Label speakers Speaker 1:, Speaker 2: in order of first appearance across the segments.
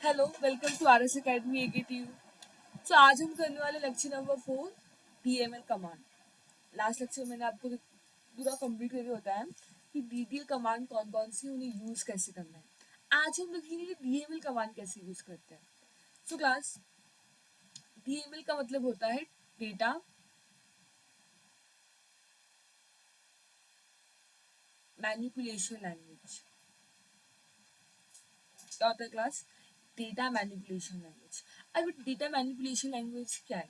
Speaker 1: Hello, welcome to R S academy AKTU। So आज हम करने वाले lecture number 4 DML command. Last lecture मैंने आपको पूरा कंप्लीट करके बताया कि DTL कमांड कौन कौन सी, उन्हें यूज कैसे करना है। आज हम देखेंगे कि DML कमांड कैसे यूज करते हैं। सो क्लास, DML का मतलब होता है डेटा मैनिपुलेशन लैंग्वेज। क्या होता है क्लास? Data manipulation language. अब डेटा मैनिपुलेशन लैंग्वेज क्या है?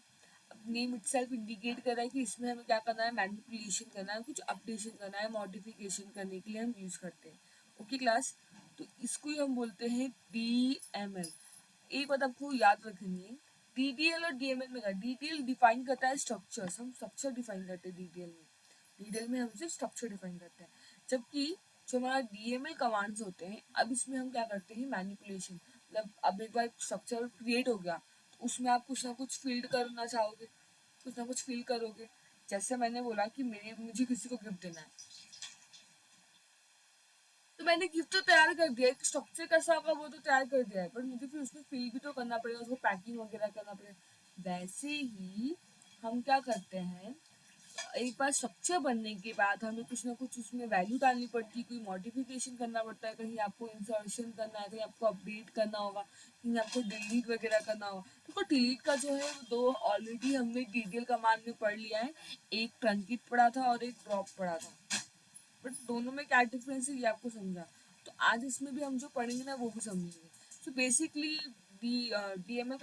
Speaker 1: नेम इटसेल्फ इंडिकेट कर रहा है कि इसमें हमें क्या करना है, मैनिपुलेशन करना है, कुछ अपडेशन करना है, मॉडिफिकेशन करने के लिए हम यूज करते हैं। ओके क्लास, तो इसको ही हम बोलते हैं DML। एक बात आपको याद रखनी है, DTL और DML में क्या, DTL डिफाइन करता है स्ट्रक्चर्स, हम स्ट्रक्चर डिफाइन करते हैं DTL में हम सिर्फ स्ट्रक्चर डिफाइन करते हैं। जबकि जो हमारा DML कमांड्स होते हैं, अब इसमें हम क्या करते हैं, मैनिपुलेशन। मतलब अब एक बार स्ट्रक्चर क्रिएट हो गया तो उसमें आप कुछ ना कुछ फील्ड करना चाहोगे, कुछ ना कुछ फील करोगे। जैसे मैंने बोला कि मुझे किसी को गिफ्ट देना है, तो मैंने गिफ्ट तो तैयार कर दिया, एक स्ट्रक्चर कैसा होगा वो तो तैयार कर दिया है, पर मुझे फिर उसमें फिल भी तो करना पड़ेगा, उसको पैकिंग वगैरह करना पड़ेगा। वैसे ही हम क्या करते हैं, एक बार स्ट्रक्चर बनने के बाद हमें कुछ ना कुछ उसमें वैल्यू डालनी पड़ती है, कोई मॉडिफिकेशन करना पड़ता है, कहीं आपको इंसर्शन करना है, कहीं आपको अपडेट करना होगा, कहीं आपको डिलीट वगैरह करना होगा। देखो डिलीट का जो है वो दो ऑलरेडी हमने डिटेल कमांड में पढ़ लिया है, एक ट्रंकित पढ़ा था और एक ड्रॉप पढ़ा था, बट दोनों में क्या डिफरेंस है ये आपको समझा। तो आज इसमें भी हम जो पढ़ेंगे ना वो भी समझेंगे। सो बेसिकली डीएमएल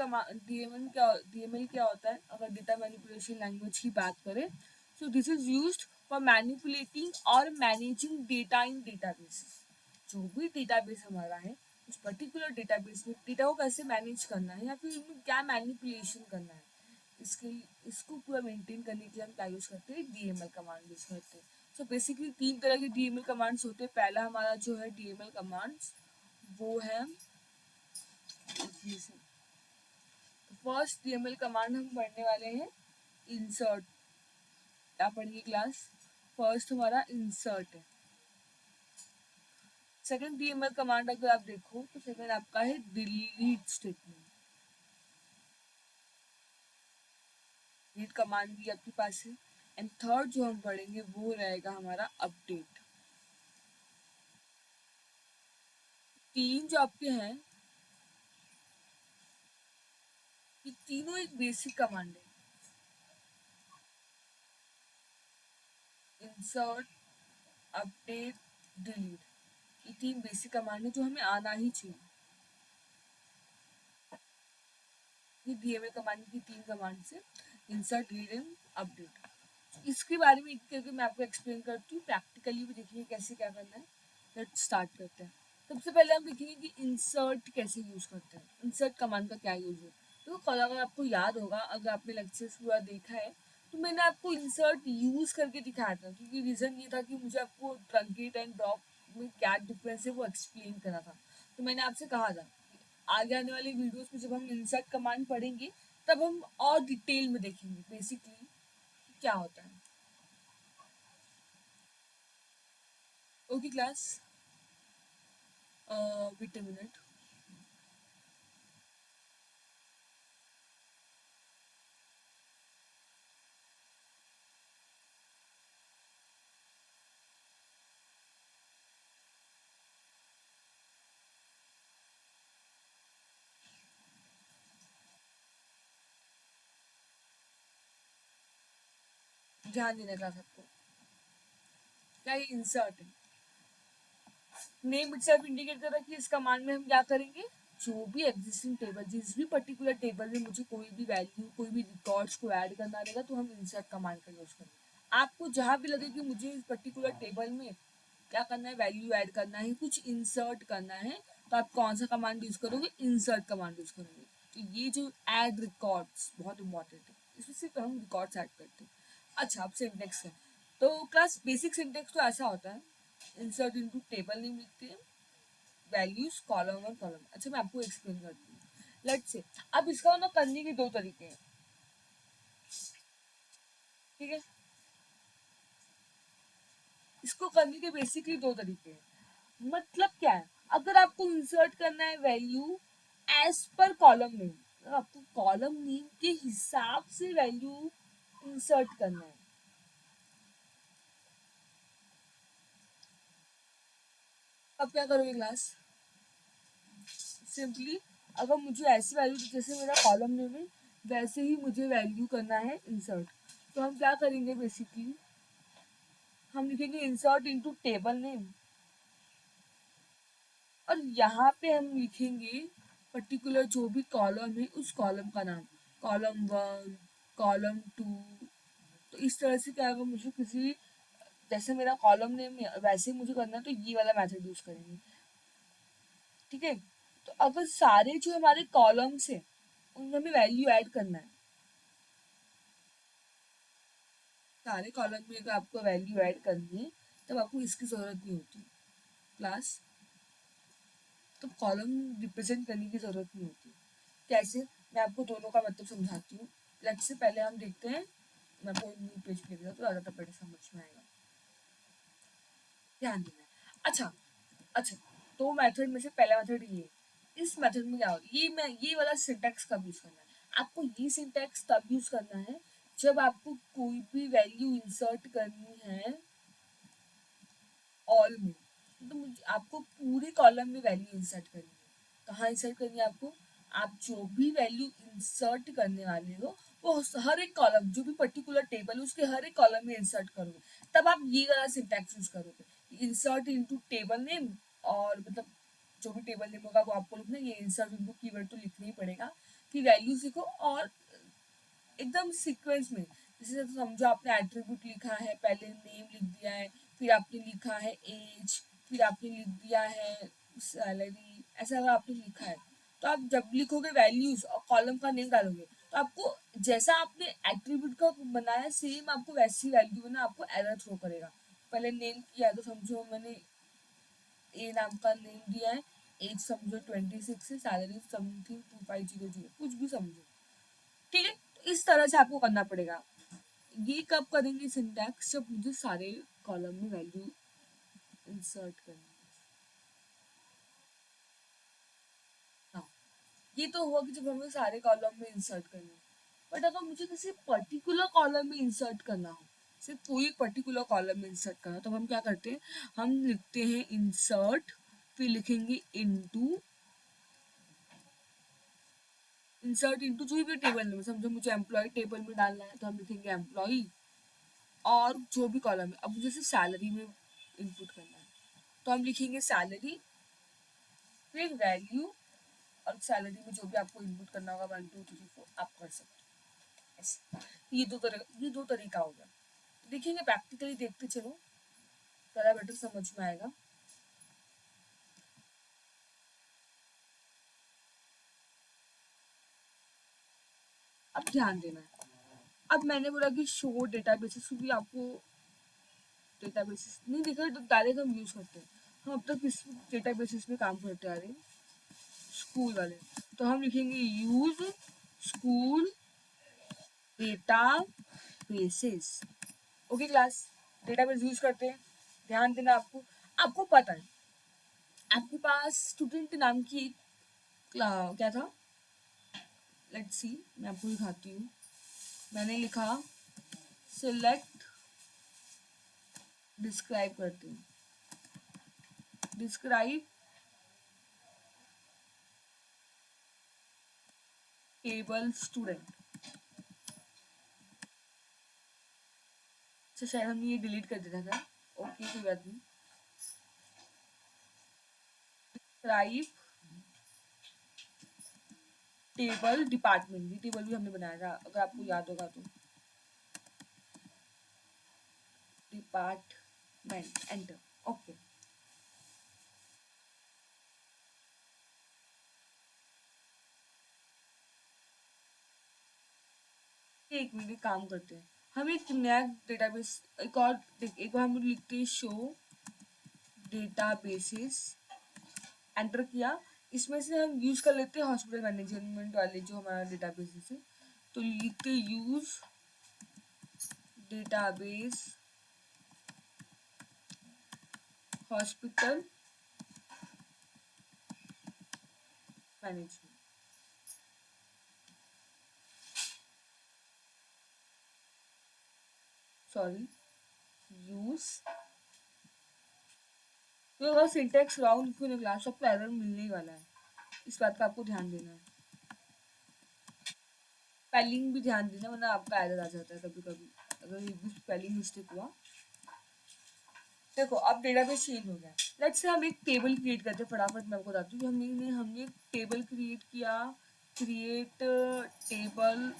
Speaker 1: क्या होता है, अगर डेटा मैनिपुलेशन लैंग्वेज की बात करें, so this is used for manipulating और मैनेजिंग डेटा इन डेटाबेस। जो भी डेटाबेस हमारा है, उस पर्टिकुलर डेटाबेस में डेटा को कैसे मैनेज करना है या फिर उनमें क्या मैनिपुलेशन करना है, इसके इसको पूरा मेंटेन करने के लिए हम क्या यूज करते हैं, DML कमांड यूज करते हैं। सो बेसिकली तीन तरह के DML कमांड्स होते हैं। पहला हमारा जो है DML कमांड्स, वो है फर्स्ट DML कमांड हम पढ़ने वाले हैं इंसर्ट। क्या पढ़ेंगे क्लास? फर्स्ट हमारा इंसर्ट है। सेकंड DML कमांड अगर आप देखो तो सेकंड आपका है डिलीट स्टेटमेंट। डिलीट कमांड भी आपके पास है। एंड थर्ड जो हम पढ़ेंगे वो रहेगा हमारा अपडेट। तीन जो आपके हैं, ये तीनों एक बेसिक कमांड है। इंसर्ट, अपडेट, डिलीट, ये तीन बेसिक कमांड है जो हमें आना ही चाहिए। ये DML कमांड की तीन कमांड से इंसर्ट, डिलीट एंड अपडेट। इसके बारे में एक करके मैं आपको एक्सप्लेन करती हूँ, प्रैक्टिकली भी देखेंगे कैसे क्या करना है। लेट्स स्टार्ट करते हैं। सबसे पहले हम देखेंगे कि इंसर्ट कैसे यूज करते हैं, इंसर्ट कमांड का क्या यूज है। तो कल अगर आपको याद होगा, अगर आपने लेक्चर्स पूरा देखा है, तो मैंने आपको इंसर्ट यूज करके दिखाया था, क्योंकि रीजन ये था कि मुझे आपको ट्रंकेट एंड ड्रॉप में क्या डिफरेंस है वो एक्सप्लेन करना था। तो मैंने आपसे कहा था कि आगे आने वाले वीडियोस में जब हम इंसर्ट कमांड पढ़ेंगे तब हम और डिटेल में देखेंगे बेसिकली क्या होता है। Okay class, wait a minute. ध्यान देना क्लास आपको, क्या ये इंसर्ट है, नेम इटसेल्फ इंडिकेट कर रहा है कि इस कमांड में हम क्या करेंगे, जो भी एग्जिस्टिंग टेबल, जिस भी पर्टिकुलर टेबल में मुझे कोई भी वैल्यू, कोई भी रिकॉर्ड्स को ऐड करना रहेगा तो हम इंसर्ट कमांड का यूज करेंगे। आपको जहां भी लगे कि मुझे इस पर्टिकुलर टेबल में क्या करना है, वैल्यू ऐड करना है, कुछ इंसर्ट करना है, तो आप कौन सा कमांड यूज करोगे, इंसर्ट कमांड यूज करोगे। तो ये जो ऐड रिकॉर्ड्स बहुत इंपॉर्टेंट है, इसमें सिर्फ हम रिकॉर्ड्स ऐड करते हैं। अच्छा, अब सिंटेक्स है। तो क्लास बेसिक सिंटेक्स तो ऐसा होता है, इंसर्ट इनटू टेबल नेम लिखते हैं, वैल्यूज कॉलम वन कॉलम। अच्छा, मैं आपको एक्सप्लेन करती हूँ। लेट्स से अब इसका ना करने के दो तरीके हैं, ठीक है। इसको करने के बेसिकली दो तरीके हैं। मतलब क्या है, अगर आपको इंसर्ट करना है वैल्यू एज पर कॉलम नेम, आपको कॉलम नेम के हिसाब से वैल्यू इंसर्ट करना है। अब क्या करोगे क्लास, सिंपली अगर मुझे ऐसी वैल्यू, जैसे मेरा कॉलम नेम है वैसे ही मुझे वैल्यू करना है इंसर्ट, तो हम क्या करेंगे बेसिकली, हम लिखेंगे इंसर्ट इनटू टेबल नेम, और यहाँ पे हम लिखेंगे पर्टिकुलर जो भी कॉलम है उस कॉलम का नाम, कॉलम 1, कॉलम 2। तो इस तरह से क्या होगा, मुझे किसी, जैसे मेरा कॉलम नेम है वैसे ही मुझे करना है, तो ये वाला मेथड यूज करेंगे। ठीक है, तो अगर सारे जो हमारे कॉलम्स है उनमें हमें वैल्यू ऐड करना है, सारे कॉलम में अगर आपको वैल्यू ऐड करनी है तब आपको इसकी जरूरत नहीं होती क्लास, तो कॉलम रिप्रेजेंट करने की जरूरत नहीं होती। कैसे, मैं आपको दोनों का मतलब समझाती हूँ। लेट्स से पहले हम देखते हैं, मैं कोई न्यू पेज पे लिख रहा हूँ तो ज़्यादा बेटर समझ में आएगा, ध्यान देना है। अच्छा, अच्छा, तो मेथड में से पहला मेथड ये है। इस मेथड में क्या होगा, ये वाला सिंटैक्स कब यूज करना है आपको, ये सिंटैक्स तब यूज करना है जब आपको कोई भी वैल्यू इंसर्ट करनी है ऑल में, तो मुझे आपको पूरे कॉलम में वैल्यू इंसर्ट करनी है। कहाँ इंसर्ट करनी है आपको, आप जो भी वैल्यू इंसर्ट करने वाले हो वो हर एक कॉलम, जो भी पर्टिकुलर टेबल है उसके हर एक कॉलम में इंसर्ट करोगे, तब आप ये वाला सिंटैक्स यूज करोगे, इंसर्ट इनटू टेबल नेम, और मतलब जो भी टेबल नेम होगा वो आपको लिखना है, ये इंसर्ट इनटू कीवर्ड तो लिखना ही पड़ेगा कि वैल्यूज लिखो, और एकदम सीक्वेंस में, जैसे समझो आपने एट्रीब्यूट लिखा है, पहले नेम लिख दिया है, फिर आपने लिखा है एज, फिर आपने लिख दिया है सैलरी, ऐसा अगर आपने लिखा है तो आप जब लिखोगे वैल्यूज और कॉलम का नेम डालोगे तो आपको जैसा आपने एट्रीब्यूट का बनाया सेम आपको वैसी वैल्यू बना, आपको एरर थ्रो करेगा। पहले नेम किया तो समझो मैंने ए नाम का नेम दिया है, एज समझो 26 है, सैलरी समथिंग 2500, कुछ भी समझो। ठीक है, तो इस तरह से आपको करना पड़ेगा। ये कब करेंगे सिंटैक्स, जब मुझे सारे कॉलम में वैल्यू इंसर्ट करनी है। हाँ, ये तो हुआ कि जब हमें सारे कॉलम में इंसर्ट करना है, बट अगर मुझे किसी पर्टिकुलर कॉलम में इंसर्ट करना हो, सिर्फ कोई पर्टिकुलर कॉलम में इंसर्ट करना, तो हम क्या करते हैं, हम लिखते हैं इंसर्ट, फिर लिखेंगे इनटू, इंसर्ट इनटू जो भी टेबल में, समझो मुझे एम्प्लॉय टेबल में डालना है तो हम लिखेंगे एम्प्लॉय, और जो भी कॉलम है, अब मुझे सिर्फ सैलरी में इनपुट करना है तो हम लिखेंगे सैलरी, फिर वैल्यू, और सैलरी में जो भी आपको इनपुट करना होगा 1 2 3 4 आप कर सकते हो ऐसे। ये दो तरीका हो गया, देखेंगे प्रैक्टिकली, देखते चलो ज़रा बेटर समझ में आएगा। अब ध्यान देना है, अब मैंने बोला कि शो डेटाबेसेस भी आपको, डेटाबेसेस नहीं देखा तो डायरेक्ट हम यूज़ करते हैं, हम अब तक किस डेटाबेसेस में काम करते आ रहे हैं, स्कूल वाले, तो हम लिखेंगे use school data basis. Okay class, database use करते हैं, ध्यान देना आपको, आपको पता है आपके पास स्टूडेंट नाम की क्या था, लेट्स सी, मैं आपको दिखाती हूँ। मैंने लिखा सिलेक्ट, डिस्क्राइब करती हूँ, डिस्क्राइब टेबल स्टूडेंट। अच्छा शायद हमने ये डिलीट कर दिया था, ओके कोई बात नहीं। डिस्क्राइब टेबल डिपार्टमेंट, ये टेबल भी हमने बनाया था अगर आपको याद होगा तो, डिपार्टमेंट, एंटर, ओके। एक मिनट काम करते हैं, हम एक नया डेटाबेस, एक बार हम लिखते हैं शो डेटाबेसेस, एंटर किया, इसमें से हम यूज कर लेते हैं हॉस्पिटल मैनेजमेंट वाले जो हमारा डेटाबेसेस है, तो लिखते use database hospital management. Sorry, use, तो अगर सिंटेक्स रॉन्ग लिखो ना क्लास, आपको एरर मिलने ही वाला है, इस बात का आपको ध्यान देना है। स्पेलिंग भी ध्यान देना, वरना आपका एरर आ जाता है कभी कभी अगर एक भी स्पेलिंग मिस्टेक हुआ। देखो अब डेटाबेस चेंज हो गया। लेट्स से हम एक टेबल क्रिएट करते हैं, फटाफट मैं आपको बताती हूँ कि हमने एक टेबल क्रिएट किया। क्रिएट टेबल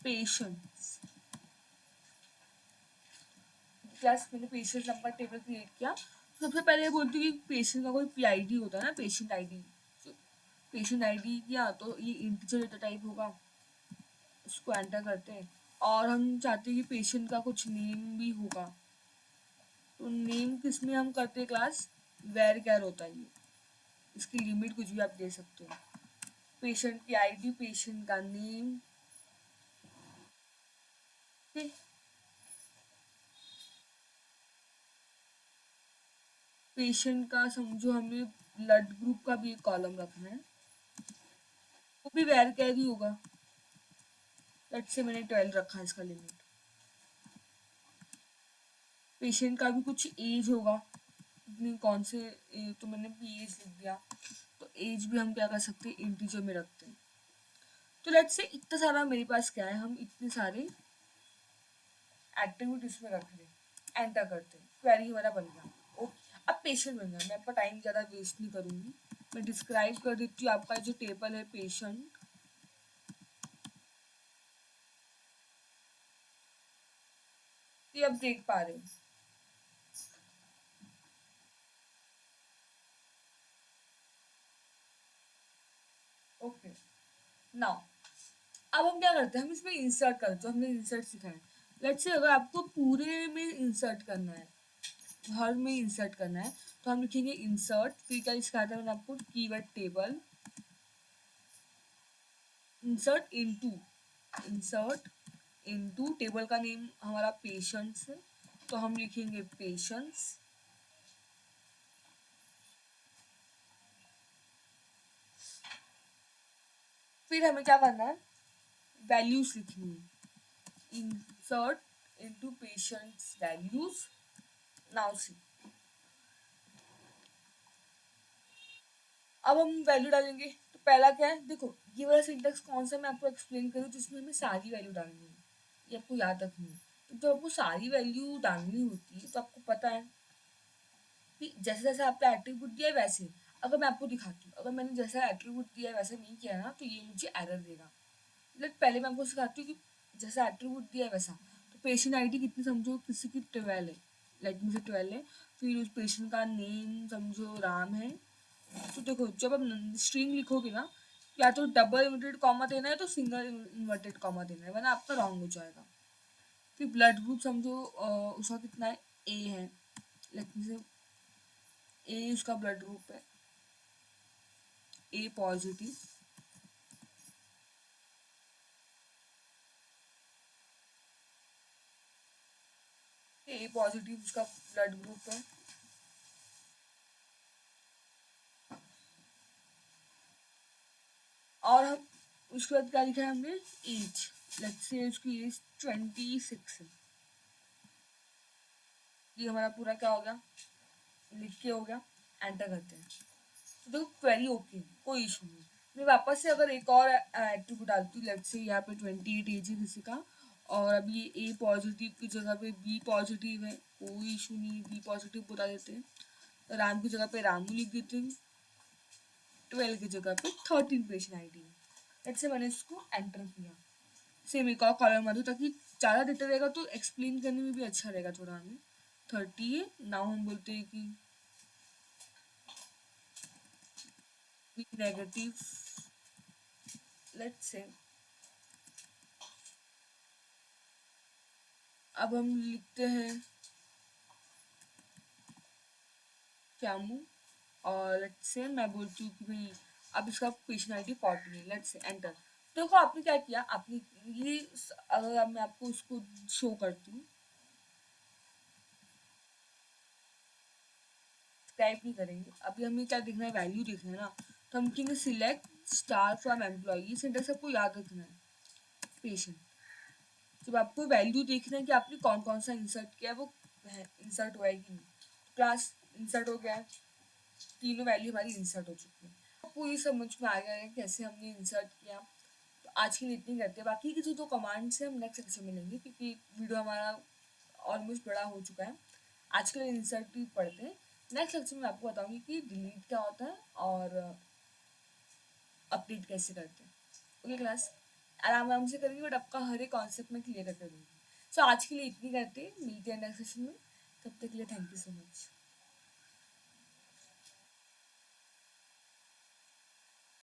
Speaker 1: पेशेंट्स, क्लास मैंने पेशेंट नंबर टेबल क्रिएट किया। तो सबसे पहले बोलती हूँ कि पेशेंट का कोई पीआईडी होता है ना, पेशेंट आईडी। पेशेंट आईडी किया तो ये इंटीजर डेटा टाइप होगा, उसको एंटर करते हैं। और हम चाहते हैं कि पेशेंट का कुछ नेम भी होगा, तो नेम किस में हम करते हैं क्लास, वेर कैर होता है ये, इसकी लिमिट कुछ भी आप दे सकते हो। पेशेंट की आईडी, पेशेंट का नेम, ठीक। पेशेंट का समझो हमें ब्लड ग्रुप का भी एक कॉलम रखना है, वो भी वेर कैर ही होगा। लेट्स से मैंने 12 रखा है इसका लिमिट। पेशेंट का भी कुछ एज होगा, इतनी कौन से तो मैंने भी एज लिख दिया, तो एज भी हम क्या कर सकते हैं, इंटीजर में रखते हैं। तो लेट्स से इतना सारा मेरे पास क्या है, हम इतने सारे एक्टिविटीज में रख रहे, एंटर करते हैं, क्वेरी हमारा बन गया। ओके, अब पेशेंट बन गया। मैं आपका टाइम ज़्यादा वेस्ट नहीं करूँगी, मैं डिस्क्राइब कर देती हूँ आपका जो टेबल है पेशेंट। ये अब देख पा रहे हो। ओके, नाउ अब हम क्या करते हैं, हम इसमें इंसर्ट करते हैं, हमने इंसर्ट सीखा है। लेट्स से अगर आपको पूरे में इंसर्ट करना है, हर में इंसर्ट करना है, तो हम लिखेंगे इंसर्ट, फिर क्या सिखाया था मैंने आपको, keyword table, insert into, insert into table का नेम हमारा पेशेंट्स है, तो हम लिखेंगे पेशेंट्स। फिर हमें क्या करना है, वैल्यूज लिखनी है, insert into patients values. Now see, अब हम वैल्यू डालेंगे, तो पहला क्या है, देखो ये वाला सिंटेक्स कौन सा मैं आपको एक्सप्लेन करूँ, जिसमें हमें सारी वैल्यू डालनी है, ये आपको याद रखनी है। तो जब आपको सारी वैल्यू डालनी होती है, तो आपको पता है कि जैसे जैसे आपका एट्रीब्यूट दिया है वैसे, अगर मैं आपको दिखाती हूँ, अगर मैंने जैसा एट्रीब्यूट दिया है वैसे नहीं किया ना, तो ये मुझे एरर देगा। लेकिन पहले मैं आपको सिखाती हूँ कि जैसा एट्रीब्यूट दिया है वैसा। तो पेशेंट आईडी कितनी समझो, किसी की 12 है, लाइक मुझे 12 है। फिर उस पेशेंट का नेम समझो राम है। तो देखो जब आप स्ट्रिंग लिखोगे ना, या तो डबल इन्वर्टेड कॉमा देना है, तो सिंगल इन्वर्टेड कॉमा देना है, वरना आपका रॉन्ग हो जाएगा। फिर ब्लड ग्रुप समझो उसका कितना है, ए है, लाइक ए उसका ब्लड ग्रुप है, ए पॉजिटिव। ए पॉजिटिव उसका ब्लड ग्रुप है। और हम उसके बाद क्या लिखा है हमने, एज, लेट्स से उसकी एज 26 है। ये हमारा पूरा क्या हो गया, लिख के हो गया, एंटर करते हैं। तो देखो क्वेरी ओके, कोई इशू नहीं। मैं वापस से अगर एक और एट्रीब्यूट डालती हूँ, लेट्स से यहाँ पे 28 एज है किसी का, और अभी ये ए पॉजिटिव की जगह पे बी पॉजिटिव है, कोई इशू नहीं, बी पॉजिटिव बता देते हैं। राम की जगह पे रामू लिख देते हैं, 12 की जगह पे 13 पेशेंट आईडी है। लेट्स से मैंने इसको एंटर किया। सेम एक और कॉलम मार दूँ, ताकि ज़्यादा डेटा रहेगा तो एक्सप्लेन करने में भी अच्छा रहेगा थोड़ा हमें। 30 है, नाउ हम बोलते हैं कि बी नेगेटिव, लेट्स से। अब हम लिखते हैं श्यामू, और लेट्स से मैं बोलती हूँ कि भाई अब इसका पेशेंट 40 है, लेट्स से एंटर। देखो आपने क्या किया, आपने ये अगर अब मैं आपको उसको शो करती हूँ, टाइप नहीं करेंगे, अभी हमें क्या देखना है, वैल्यू देखना है ना। तो हम लिखेंगे सिलेक्ट स्टार फ्रॉम एम्प्लॉय, ये सेंटेंस आपको याद रखना है। पेशेंट। जब आपको वैल्यू देखना है कि आपने कौन कौन सा इंसर्ट किया है, वो इंसर्ट हुआ है कि नहीं। क्लास इंसर्ट हो गया है, तीनों वैल्यू हमारी इंसर्ट हो चुकी है, पूरी समझ में आ गया है कैसे हमने इंसर्ट किया। तो आज के लिए इतनी करते हैं, बाकी की जो दो कमांड्स हैं हम नेक्स्ट सेक्शन में लेंगे, क्योंकि वीडियो हमारा ऑलमोस्ट बड़ा हो चुका है। आज के लिए इंसर्ट भी पढ़ते हैं, नेक्स्ट लेक्चर में आपको बताऊंगी कि डिलीट क्या होता है और अपडेट कैसे करते हैं। ओके क्लास, आराम आराम से करेंगे बट आपका हर एक कॉन्सेप्ट में क्लियर कर दूँगी। सो आज के लिए इतनी करते हैं, मिलते हैं नेक्स्ट सेशन में। तब तक के लिए थैंक यू सो मच।